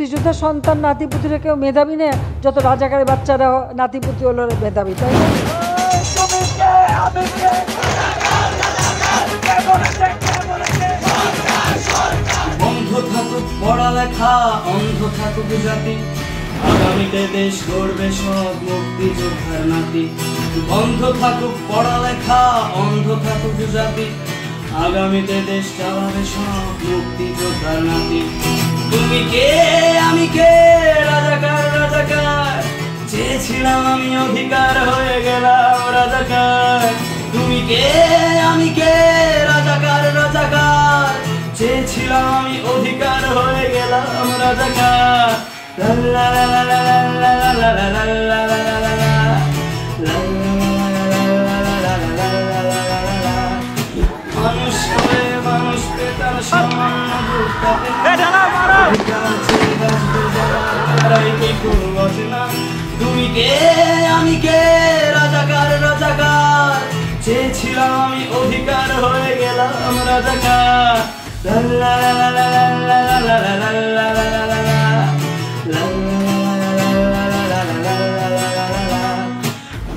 মুক্তিযোদ্ধা সন্তান নাতিপুতিরা কেউ মেধাবী না, যত রাজাকারের বাচ্চারা নাতিপুতি হলো মেধাবী, তাই না? বন্ধ থাকুক পড়ালেখা, অন্ধ থাকুক জাতি, আগামীতে দেশ গড়বে সব মুক্তিযোদ্ধার নাতি। বন্ধ থাকুক পড়ালেখা, অন্ধ থাকুক জাতি, আগামীতে দেশ চালাবে সব মুক্তিযোদ্ধার নাতি। তুমি কে আমি কে, রাজাকার রাজাকার, চেয়েছিলাম আমি অধিকার হয়ে গেলাম রাজাকার। তুমি কে আমি কে, রাজাকার রাজাকার, চেয়েছিলাম আমি অধিকার হয়ে গেলাম রাজাকার। মানুষ হয়ে মানুষ পেতার সামান্য দুঃখ না। তুমি কে আমি কে, রাজাকার রাজাকার, চেয়েছিলাম আমি অধিকার হয়ে গেলাম রাজাকার।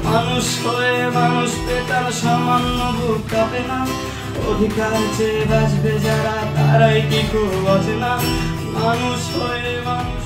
মানুষ হয়ে মানুষ পেতার সামান্য বুক কাঁপে না, অধিকার চেয়ে বাঁচবে যারা তারাই কি খুব বোঝে না। মানুষ হয়ে মানুষ